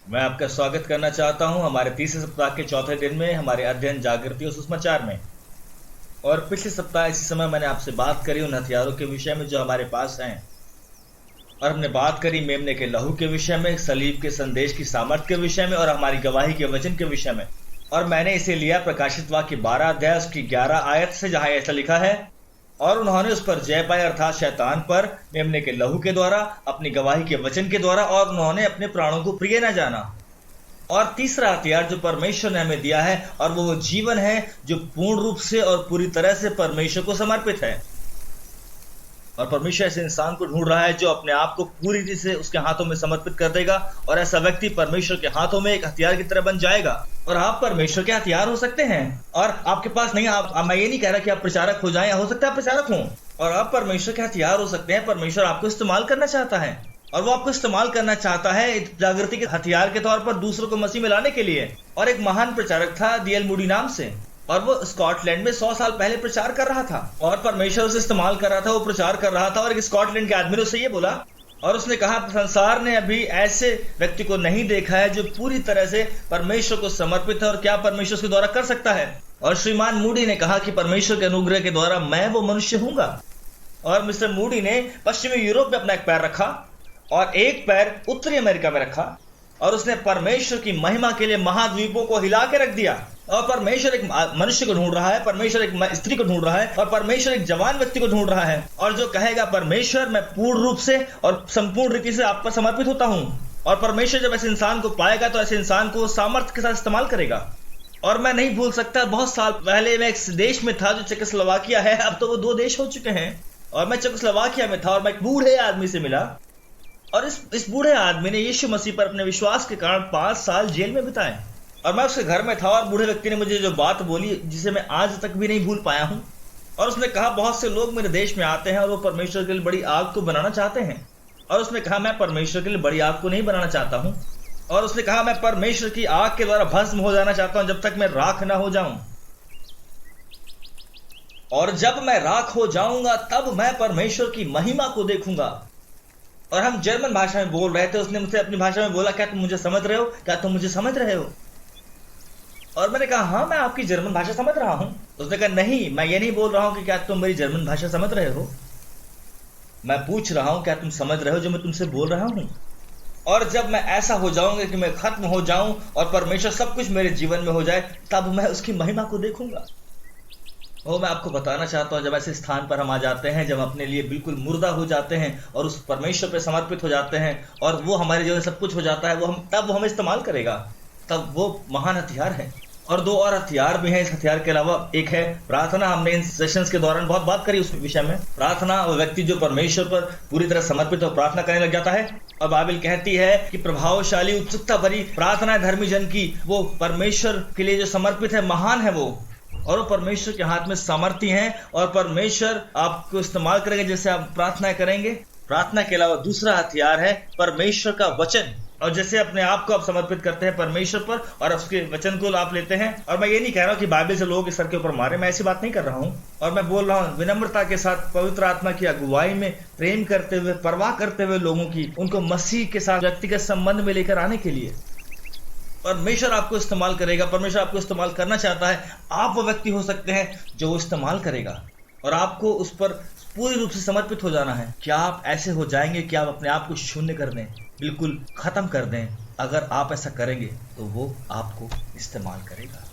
मैं आपका स्वागत करना चाहता हूं हमारे तीसरे सप्ताह के चौथे दिन में हमारे अध्ययन जागृति और सुसमाचार में। और पिछले सप्ताह इसी समय मैंने आपसे बात करी उन हथियारों के विषय में जो हमारे पास हैं, और हमने बात करी मेमने के लहू के विषय में, सलीब के संदेश की सामर्थ्य के विषय में और हमारी गवाही के वचन के विषय में। और मैंने इसे लिया प्रकाशित वाक्य 12 अध्याय उसकी 11 आयत से, जहां ऐसा लिखा है, और उन्होंने उस पर जय पाई अर्थात शैतान पर मेमने के लहू के द्वारा, अपनी गवाही के वचन के द्वारा, और उन्होंने अपने प्राणों को प्रिय न जाना। और तीसरा हथियार जो परमेश्वर ने हमें दिया है, और वो जीवन है जो पूर्ण रूप से और पूरी तरह से परमेश्वर को समर्पित है। और परमेश्वर ऐसे इंसान को ढूंढ रहा है जो अपने आप को पूरी रीति से उसके हाथों में समर्पित कर देगा, और ऐसा व्यक्ति परमेश्वर के हाथों में एक हथियार की तरह बन जाएगा। और आप परमेश्वर के हथियार हो सकते हैं। और आपके पास नहीं, मैं ये नहीं कह रहा कि आप प्रचारक हो जाएं, हो सकता है आप प्रचारक हों, और आप परमेश्वर के हथियार हो सकते हैं। परमेश्वर आपको इस्तेमाल करना चाहता है, और वो आपको इस्तेमाल करना चाहता है जागृति के हथियार के तौर पर दूसरों को मसीह में लाने के लिए। और एक महान प्रचारक था D.L. मूडी नाम से, और वो स्कॉटलैंड में 100 साल पहले प्रचार कर रहा था, और परमेश्वर उसे इस्तेमाल कर रहा था, वो प्रचार कर रहा था। और एक स्कॉटलैंड के आदमी ने उससे ये बोला, और उसने कहा, संसार ने अभी ऐसे व्यक्ति को नहीं देखा है जो पूरी तरह से परमेश्वर को समर्पित है, और क्या परमेश्वर उसके द्वारा कर सकता है। और श्रीमान मूडी ने कहा कि परमेश्वर के अनुग्रह के द्वारा मैं वो मनुष्य हूंगा। और मिस्टर मूडी ने पश्चिमी यूरोप में अपना एक पैर रखा और एक पैर उत्तरी अमेरिका में रखा, और उसने परमेश्वर की महिमा के लिए महाद्वीपों को हिला के रख दिया। और परमेश्वर एक मनुष्य को ढूंढ रहा है, परमेश्वर एक स्त्री को ढूंढ रहा है, और परमेश्वर एक जवान व्यक्ति को ढूंढ रहा है, और जो कहेगा, परमेश्वर मैं पूर्ण रूप से और संपूर्ण रीति से आप पर समर्पित होता हूं। और परमेश्वर जब ऐसे इंसान को पाएगा तो ऐसे इंसान को सामर्थ्य के साथ इस्तेमाल करेगा। और मैं नहीं भूल सकता, बहुत साल पहले मैं एक देश में था जो चेकोस्लोवाकिया है, अब तो वो 2 देश हो चुके हैं। और मैं चेकोस्लोवाकिया में था, और मैं एक बूढ़े आदमी से मिला, और इस बूढ़े आदमी ने यीशु मसीह पर अपने विश्वास के कारण 5 साल जेल में बिताए। और मैं उसके घर में था, और बूढ़े व्यक्ति ने मुझे जो बात बोली जिसे मैं आज तक भी नहीं भूल पाया हूं। और उसने कहा, बहुत से लोग मेरे देश में आते हैं और वो परमेश्वर के लिए बड़ी आग को बनाना चाहते हैं। और उसने कहा, मैं परमेश्वर के लिए बड़ी आग को नहीं बनाना चाहता हूं। और उसने कहा, मैं परमेश्वर की आग के द्वारा भस्म हो जाना चाहता हूं जब तक मैं राख ना हो जाऊं। और जब मैं राख हो जाऊंगा तब मैं परमेश्वर की महिमा को देखूंगा। और हम जर्मन भाषा में बोल रहे थे। उसने मुझसे अपनी भाषा में बोला, क्या तुम मुझे समझ रहे हो? क्या तुम मुझे समझ रहे हो? और मैंने कहा, हाँ, मैं आपकी जर्मन भाषा समझ रहा हूं। उसने कहा, नहीं, मैं ये नहीं बोल रहा हूं कि क्या तुम मेरी जर्मन भाषा समझ रहे हो, मैं पूछ रहा हूं क्या तुम समझ रहे हो जो मैं तुमसे बोल रहा हूं। और जब मैं ऐसा हो जाऊंगा कि मैं खत्म हो जाऊं और परमेश्वर सब कुछ मेरे जीवन में हो जाए, तब मैं उसकी महिमा को देखूंगा। वो मैं आपको बताना चाहता हूँ, जब ऐसे स्थान पर हम आ जाते हैं, जब अपने लिए बिल्कुल मुर्दा हो जाते हैं और उस परमेश्वर पे समर्पित हो जाते हैं, और वो हमारे जीवन में सब कुछ हो जाता है, तब वो हमें इस्तेमाल करेगा। तब वो महान हथियार है। और 2 और हथियार भी हैं इस हथियार के अलावा। एक है प्रार्थना। हमने इन सेशंस के दौरान बहुत बात करी उस विषय में। प्रार्थना, वो व्यक्ति जो परमेश्वर पर पूरी तरह समर्पित और प्रार्थना करने लग जाता है। और बाइबल कहती है कि प्रभावशाली उत्सुकता भरी प्रार्थना धर्मी जन की, वो परमेश्वर के लिए जो समर्पित है, महान है वो, और वो परमेश्वर के हाथ में सामर्थ्य है, और परमेश्वर आपको इस्तेमाल करेगा जैसे आप प्रार्थना करेंगे। प्रार्थना के अलावा दूसरा हथियार है परमेश्वर का वचन। और जैसे अपने आप को आप समर्पित करते हैं परमेश्वर पर और उसके वचन को आप लेते हैं। और मैं ये नहीं कह रहा हूं कि बाइबल से लोगों के सर के ऊपर मारे, मैं ऐसी बात नहीं कर रहा हूं। और मैं बोल रहा हूं विनम्रता के साथ, पवित्र आत्मा की अगुवाई में, प्रेम करते हुए, परवाह करते हुए लोगों की, उनको मसीह के साथ व्यक्तिगत संबंध में लेकर आने के लिए। परमेश्वर आपको इस्तेमाल करेगा, परमेश्वर आपको इस्तेमाल करना चाहता है। आप वो व्यक्ति हो सकते हैं जो वो इस्तेमाल करेगा, और आपको उस पर पूरी रूप से समर्पित हो जाना है। क्या आप ऐसे हो जाएंगे कि आप अपने आप को शून्य कर दें, बिल्कुल खत्म कर दें? अगर आप ऐसा करेंगे तो वो आपको इस्तेमाल करेगा।